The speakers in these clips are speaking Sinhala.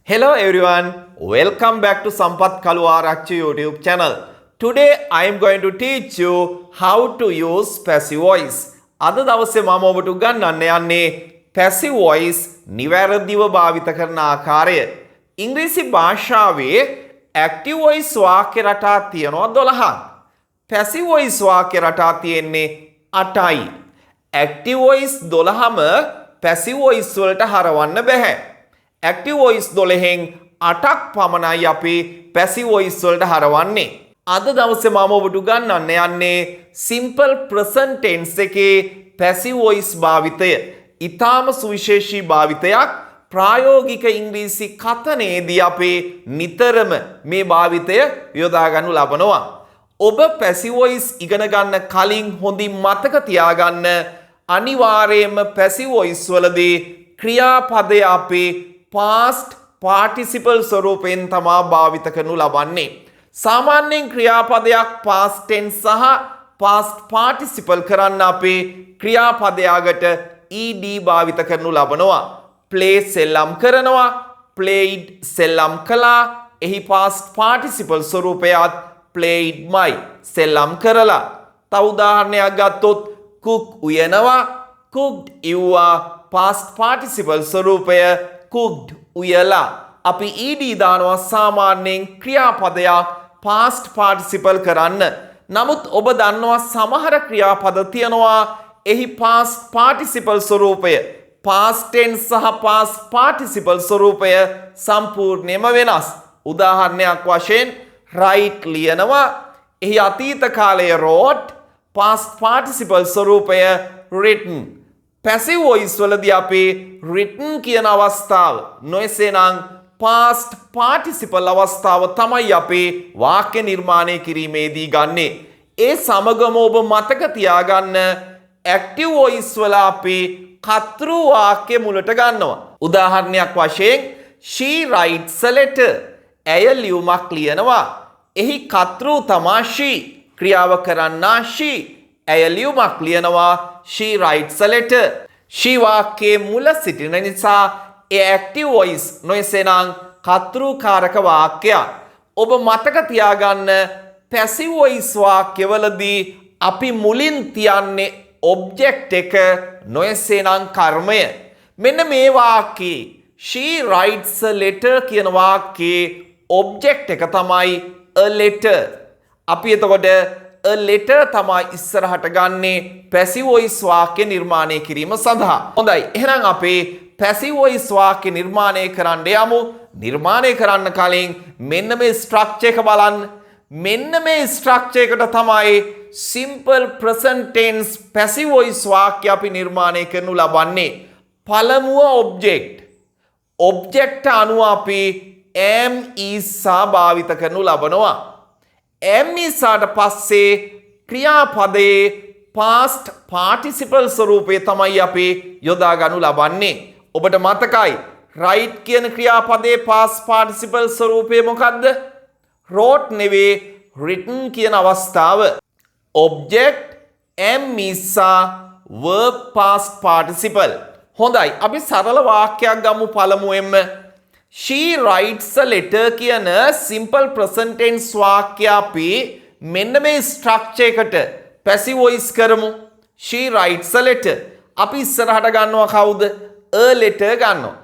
Hello everyone, welcome back to Sampath Kaluarachchi YouTube channel. Today I am going to teach you how to use passive voice. අද දවසේ මම ඔබට උගන්වන්න යන්නේ passive voice නිවැරදිව භාවිත කරන ආකාරය. ඉංග්‍රීසි භාෂාවේ active voice වාක්‍ය රටා තියෙනවා 12ක්. passive voice වාක්‍ය රටා තියෙන්නේ 8යි. active voice 12ම passive voice වලට හරවන්න බෑ. active voice 12න් 8ක් පමණයි අපි passive voice වලට හරවන්නේ. අද දවසේ මම ඔබට උගන්වන්න යන්නේ simple present tense එකේ passive voice භාවිතය. ඊටාම සුවිශේෂී භාවිතයක්. ප්‍රායෝගික ඉංග්‍රීසි කතනයේදී අපි නිතරම මේ භාවිතය යොදා ගන්නු ලබනවා. ඔබ passive voice ඉගෙන ගන්න කලින් හොඳින් මතක තියාගන්න අනිවාර්යයෙන්ම passive voice වලදී ක්‍රියාපදය අපි past participle ස්වරූපයෙන් තමයි භාවිත කරනු ලබන්නේ. සාමාන්‍යයෙන් ක්‍රියාපදයක් past tense සහ past participle කරන්න අපි ක්‍රියාපදයකට ed භාවිත කරනු ලබනවා. play සෙල්ලම් කරනවා, played සෙල්ලම් කළා. එහි past participle ස්වරූපයත් played මයි සෙල්ලම් කරලා. තව උදාහරණයක් ගත්තොත් cook උයනවා, cooked ඉව්වා. past participle ස්වරූපය cooked උයලා. අපි ed දානවා සාමාන්‍යයෙන් ක්‍රියාපදයක් past participle කරන්න. නමුත් ඔබ දන්නවා සමහර ක්‍රියාපද තියෙනවා එහි past participle ස්වරූපය past tense සහ past participle ස්වරූපය සම්පූර්ණයෙන්ම වෙනස්. උදාහරණයක් වශයෙන් write ලියනවා. එහි අතීත කාලයේ wrote, past participle ස්වරූපය written. passive voice වලදී අපි written කියන අවස්ථාව නොයසේනම් past participle අවස්ථාව තමයි අපි වාක්‍ය නිර්මාණය කිරීමේදී ගන්නෙ. ඒ සමගම ඔබ මතක තියාගන්න active voice වල අපි කර්තෘ වාක්‍ය මුලට ගන්නවා. උදාහරණයක් වශයෙන් she writes a letter. ඇය ලියුමක් ලියනවා. එහි කර්තෘ තමා she. ක්‍රියාව කරන්නා she. ඇය ලියුමක් ලියනවා. she writes a letter. she වාක්‍යයේ මුල සිටින නිසා ඒ active voice නොයසේනම් කර්තෘකාරක වාක්‍යයක්. ඔබ මතක තියාගන්න passive voice වාක්‍යවලදී අපි මුලින් තියන්නේ object එක නොයසේනම් කර්මය. මෙන්න මේ වාක්‍යයේ she writes a letter කියන වාක්‍යයේ object එක තමයි a letter. අපි එතකොට a letter තමයි ඉස්සරහට ගන්නේ passive voice වාක්‍ය නිර්මාණය කිරීම සඳහා. හොඳයි. එහෙනම් අපි passive voice වාක්‍ය නිර්මාණය කරන්න යමු. නිර්මාණය කරන්න කලින් මෙන්න මේ structure එක බලන්න. මෙන්න මේ structure එකට තමයි simple present tense passive voice වාක්‍ය අපි නිර්මාණය කරනු ලබන්නේ. පළමුව object. object අනුව අපි am is සා භාවිත කරනු ලබනවා. am ඉස්සාට පස්සේ ක්‍රියාපදයේ past participle ස්වරූපය තමයි අපි යොදා ගනු ලබන්නේ. ඔබට මතකයි write කියන ක්‍රියාපදයේ past participle ස්වරූපය මොකක්ද? wrote නෙවෙයි written කියන අවස්ථාව. object am ඉස්සා verb past participle. හොඳයි. අපි සරල වාක්‍යයක් ගමු පළමුවෙන්ම. she writes a letter කියන simple present tense වාක්‍ය අපි මෙන්න මේ structure එකට passive voice කරමු. she writes a letter. අපි ඉස්සරහට ගන්නවා කවුද? a letter ගන්නවා.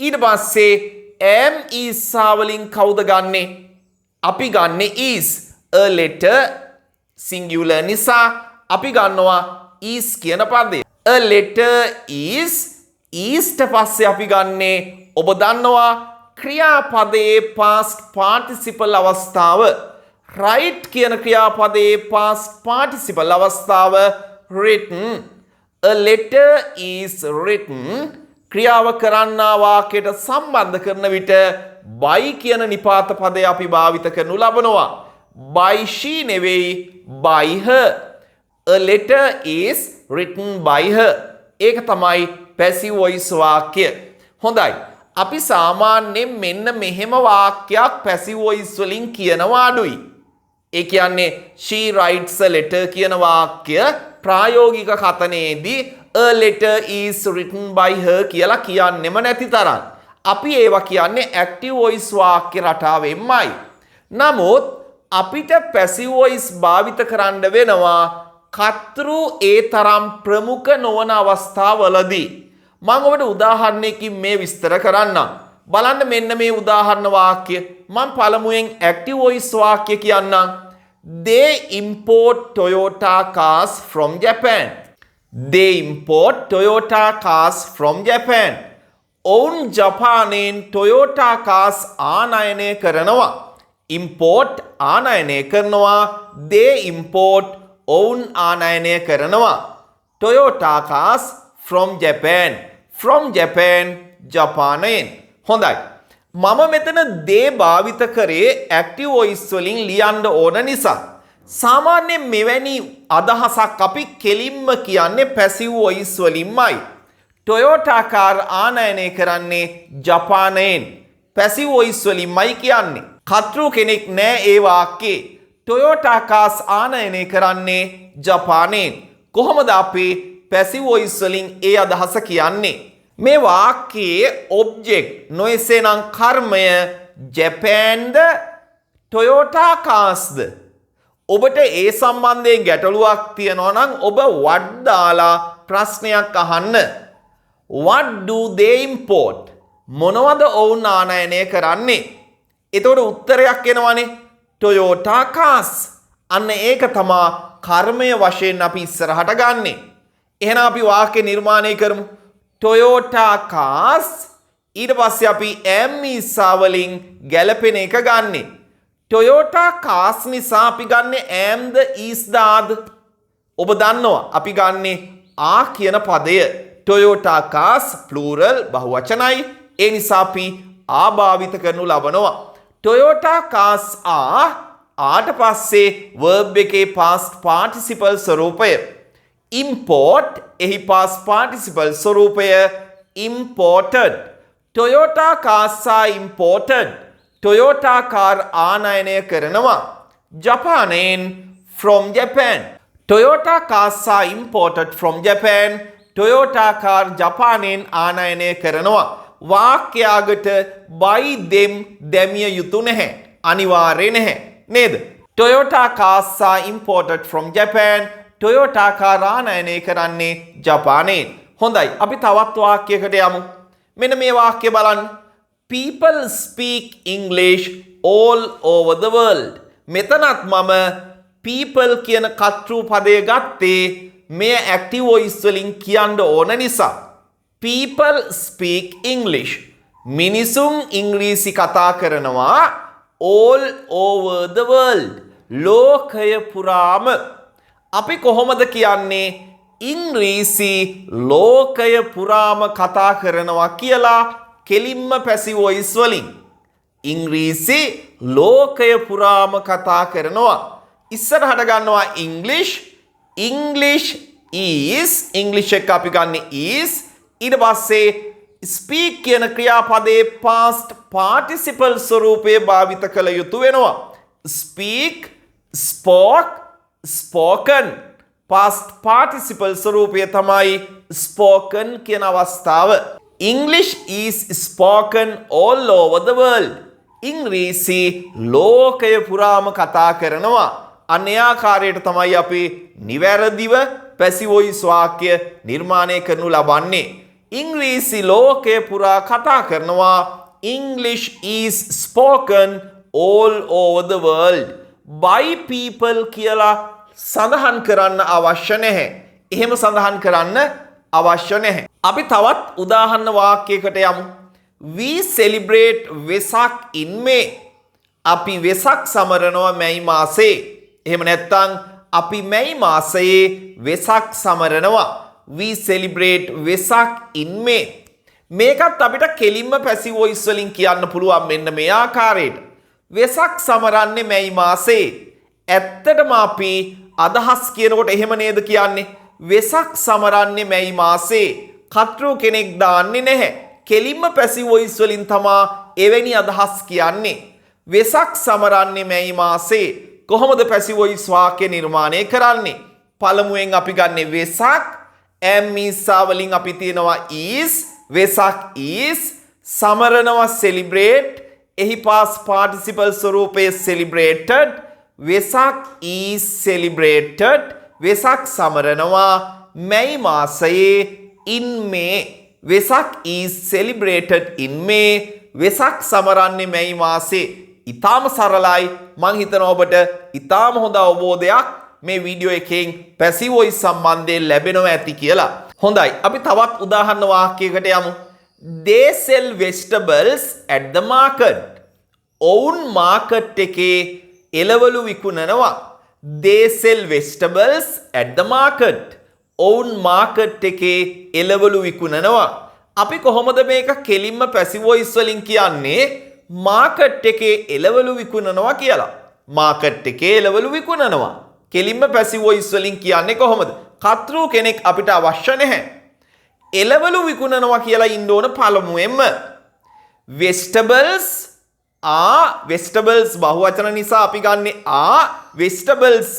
ඊට පස්සේ am is වලින් කවුද ගන්නෙ? අපි ගන්නෙ is. a letter singular නිසා අපි ගන්නවා is කියන පදය. a letter is ඊට පස්සේ අපි ගන්නේ ඔබ දන්නවා ක්‍රියාපදයේ past participle අවස්ථාව. write කියන ක්‍රියාපදයේ past participle අවස්ථාව written. a letter is written. ක්‍රියාව කරන්නා වාක්‍යයට සම්බන්ධ කරන විට by කියන නිපාත පදය අපි භාවිත කරනු ලබනවා. by she නෙවෙයි by her. a letter is written by her. ඒක තමයි passive voice වාක්‍ය. හොඳයි. අපි සාමාන්‍යයෙන් මෙන්න මෙහෙම වාක්‍යයක් passive voice වලින් කියනවා අඩුයි. ඒ කියන්නේ she writes a letter කියන වාක්‍ය ප්‍රායෝගික කතනයේදී a letter is written by her කියලා කියන්නෙම නැති තරම්. අපි ඒවා කියන්නේ ඇක්ටිව් වොයිස් වාක්‍ය රටාවෙන්මයි. නමුත් අපිට පැසිව් වොයිස් භාවිත කරන්න වෙනවා කර්තෘ ඒ තරම් ප්‍රමුඛ නොවන අවස්ථාවලදී. මම ඔබට උදාහරණයකින් මේ විස්තර කරන්නම්. බලන්න මෙන්න මේ උදාහරණ වාක්‍ය. මම පළමුවෙන් ඇක්ටිව් වොයිස් වාක්‍ය කියන්නම්. They import Toyota cars from Japan. They import Toyota cars from Japan. ඔවුන් ජපානයෙන් Toyota cars ආනයනය කරනවා. Import ආනයනය කරනවා. They import ඔවුන් ආනයනය කරනවා. Toyota cars from Japan. From Japan ජපානයෙන්. හොඳයි. මම මෙතන they භාවිත කරේ ඇක්ටිව් වොයිස් වලින් ලියන්න ඕන නිසා. සාමාන්‍යයෙන් මෙවැනි අදහසක් අපි කෙලින්ම කියන්නේ පැසිව් වොයිස් වලින්මයි. Toyota car ආනයනය කරන්නේ ජපානයෙන්. පැසිව් වොයිස් වලින්මයි කියන්නේ. කර්තෘ කෙනෙක් නෑ ඒ වාක්‍යේ. Toyota cars ආනයනය කරන්නේ ජපානයෙන්. කොහොමද අපි පැසිව් වොයිස් වලින් ඒ අදහස කියන්නේ? මේ වාක්‍යයේ ඔබ්ජෙක්ට් නොයසේනම් කර්මය ජපාන්ද Toyota carsද? ඔබට ඒ සම්බන්ධයෙන් ගැටලුවක් තියෙනවා නම් ඔබ what දාලා ප්‍රශ්නයක් අහන්න. What do they import? මොනවද ඔවුන් ආනයනය කරන්නේ? එතකොට උත්තරයක් එනවනේ Toyota cars. අන්න ඒක තමයි කර්මය වශයෙන් අපි ඉස්සරහට ගන්නෙ. එහෙනම් අපි වාක්‍ය නිර්මාණය කරමු. Toyota cars ඊට පස්සේ අපි am නිසා වලින් ගැලපෙන එක ගන්නෙ. Toyota cars නිසා අපි ගන්නෙ am ද is ද ආද? ඔබ දන්නවා අපි ගන්නෙ ආ කියන පදය. Toyota cars plural බහුවචනයි. ඒ නිසා අපි ආ භාවිත කරනු ලබනවා. Toyota cars ආට පස්සේ verb එකේ past participle ස්වරූපය. Import එහි past participle ස්වරූපය imported. Toyota cars are imported. Toyota car ආනයනය කරනවා ජපානයෙන් from Japan. Toyota cars are imported from Japan. Toyota car ජපානයෙන් ආනයනය කරනවා. වාක්‍යයකට by them දැමිය යුතු නැහැ. අනිවාර්ය නැහැ. නේද? Toyota cars are imported from Japan. Toyota car ආනයනය කරන්නේ ජපානයෙන්. හොඳයි. අපි තවත් වාක්‍යයකට යමු. මෙන්න මේ වාක්‍ය බලන්න. People speak English all over the world. මෙතනත් මම people කියන කර්තෘ පදය ගත්තේ මේ ඇක්ටිව් වොයිස් වලින් කියන්න ඕන නිසා. People speak English. මිනිසුන් ඉංග්‍රීසි කතා කරනවා all over the world. ලෝකය පුරාම. අපි කොහොමද කියන්නේ ඉංග්‍රීසි ලෝකය පුරාම කතා කරනවා කියලා කෙලින්ම පැසිව් වොයිස් වලින්? ඉංග්‍රීසි ලෝකය පුරාම කතා කරනවා. ඉස්සරහට ගන්නවා English. English is. English එක අපි ගන්න is. ඊට පස්සේ speak කියන ක්‍රියාපදයේ past participle ස්වරූපයේ භාවිත කළ යුතු වෙනවා. speak, spoke, spoken. past participle ස්වරූපය තමයි spoken කියන අවස්ථාව. English is spoken all over the world. ඉංග්‍රීසි ලෝකය පුරාම කතා කරනවා. අනේ ආකාරයට තමයි අපි නිවැරදිව පැසිව් වොයිස් වාක්‍ය නිර්මාණය කරනු ලබන්නේ. ඉංග්‍රීසි ලෝකය පුරා කතා කරනවා. English is spoken all over the world. by people කියලා සඳහන් කරන්න අවශ්‍ය නැහැ. එහෙම සඳහන් කරන්න අවශ්‍ය නැහැ. අපි තවත් උදාහරණ වාක්‍යයකට යමු. We celebrate Vesak in May. අපි වෙසක් සමරනවා මැයි මාසයේ. එහෙම නැත්නම් අපි මැයි මාසයේ Vesak සමරනවා. We celebrate Vesak in May. මේකත් අපිට කෙලින්ම පැසිව් වොයිස් වලින් කියන්න පුළුවන් මෙන්න මේ ආකාරයට. වෙසක් සමරන්නේ මැයි මාසයේ. ඇත්තටම අපි අදහස් කියනකොට එහෙම නේද කියන්නේ? වෙසක් සමරන්නේ මැයි මාසයේ. කර්තෘ කෙනෙක් දාන්නේ නැහැ. කෙලින්ම පැසිව් වොයිස් වලින් තමා එවැනි අදහස් කියන්නේ. වෙසක් සමරන්නේ මැයි මාසයේ. කොහොමද පැසිව් වොයිස් වාක්‍ය නිර්මාණය කරන්නේ? පළමුවෙන් අපි ගන්නේ වෙසක්. am is වලින් අපි තියනවා is. වෙසක් is. සමරනවා celebrate. එහි past participle ස්වරූපයේ celebrated. Vesak is celebrated. Vesak සමරනවා මැයි මාසයේ in May. Vesak is celebrated in May. Vesak සමරන්නේ මැයි මාසේ. ඉතාම සරලයි. මං හිතනවා ඔබට ඉතාම හොඳ අවබෝධයක් මේ වීඩියෝ එකෙන් passive voice සම්බන්ධයෙන් ලැබෙනවා ඇති කියලා. හොඳයි. අපි තවත් උදාහරණ වාක්‍යයකට යමු. They sell vegetables at the market. ඔවුන් මාකට් එකේ එළවලු විකුණනවා. They sell vegetables at the market. ඔවුන් මාකට් එකේ එළවලු විකුණනවා. අපි කොහොමද මේක කෙලින්ම passive voice වලින් කියන්නේ මාකට් එකේ එළවලු විකුණනවා කියලා. මාකට් එකේ එළවලු විකුණනවා. කෙලින්ම passive voice වලින් කියන්නේ කොහොමද? කර්තෘ කෙනෙක් අපිට අවශ්‍ය නැහැ. එළවලු විකුණනවා කියලා ඉන්න ඕන පළමුවෙන්ම. vegetables vegetables බහුවචන නිසා අපි ගන්නෙ vegetables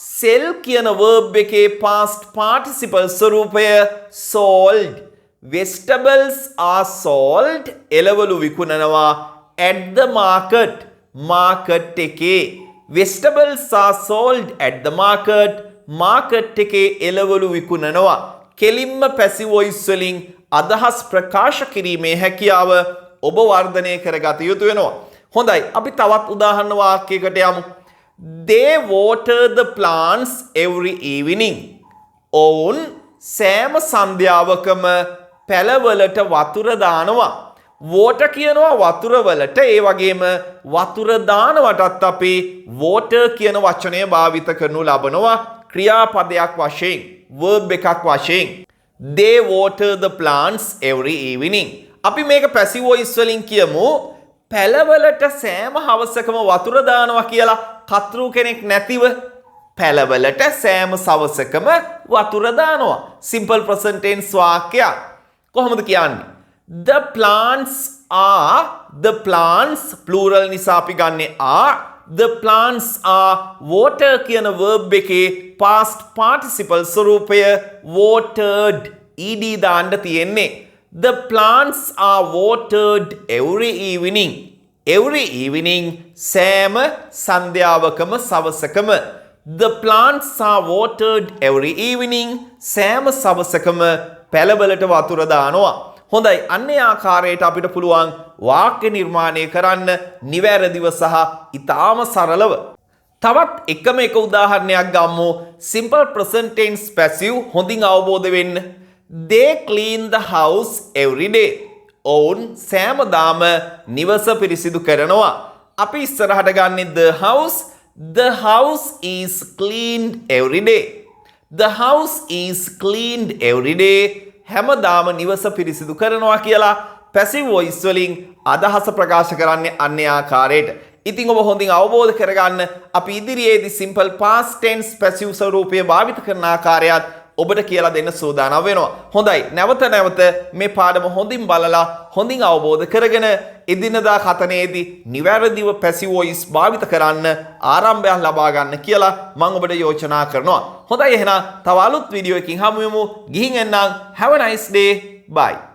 sell කියන verb එකේ past participle ස්වරූපය sold. vegetables are sold එළවලු විකුණනවා at the market market එකේ. vegetables are sold at the market එකේ එළවලු විකුණනවා. කෙලින්ම passive voice වලින් අදහස් ප්‍රකාශ කිරීමේ හැකියාව ඔබ වර්ධනය කරගත යුතු වෙනවා. හොඳයි අපි තවත් උදාහරණ වාක්‍යයකට යමු. They water the plants every evening. ඔවුන් සෑම සන්ධ්‍යාවකම පැලවලට වතුර දානවා. water කියනවා වතුර වලට ඒ වගේම වතුර දානවටත් අපි water කියන වචනය භාවිත කරනු ලබනවා ක්‍රියාපදයක් වශයෙන් verb එකක් වශයෙන්. They water the plants every evening. අපි මේක passive voice වලින් කියමු පැලවලට සෑම හවසකම වතුර දානවා කියලා කර්තෘ කෙනෙක් නැතිව පැලවලට සෑම සවසකම වතුර දානවා. simple present tense වාක්‍යයක්. කොහොමද කියන්නේ? The plants plural නිසා අපි ගන්නෙ the plants are water කියන verb එකේ past participle ස්වරූපය watered ed දාන්න තියෙන්නේ. The plants are watered every evening. Every evening සෑම සන්ධ්‍යාවකම සවසකම. The plants are watered every evening. සෑම සවසකම පැලවලට වතුර දානවා. හොඳයි අන්නේ ආකාරයට අපිට පුළුවන් වාක්‍ය නිර්මාණය කරන්න නිවැරදිව සහ ඉතාම සරලව. තවත් එකම එක උදාහරණයක් ගමු. simple present tense passive හොඳින් අවබෝධ වෙන්න. They clean the house every day. ඔවුන් සෑමදාම නිවස පිරිසිදු කරනවා. අපි ඉස්සරහට ගන්නේ the house. The house is cleaned every day. The house is cleaned every day. හැමදාම නිවස පිරිසිදු කරනවා කියලා passive voice වලින් අදහස ප්‍රකාශ කරන්නේ අන්නේ ආකාරයට. ඉතින් ඔබ හොඳින් අවබෝධ කරගන්න අපි ඉදිරියේදී simple past tense passive ස්වරූපය භාවිත කරන ආකාරයත් ඔබට කියලා දෙන්න සූදානම් වෙනවා. හොඳයි නැවත නැවත මේ පාඩම හොඳින් බලලා හොඳින් අවබෝධ කරගෙන එදිනදා කතනයේදී නිවැරදිව passive voice භාවිත කරන්න ආරම්භයක් ලබා ගන්න කියලා මම ඔබට යෝජනා කරනවා. හොඳයි එහෙනම් තව අලුත් වීඩියෝ එකකින් හමු වෙමු. ගිහින් එන්නම්. Have a nice day. Bye.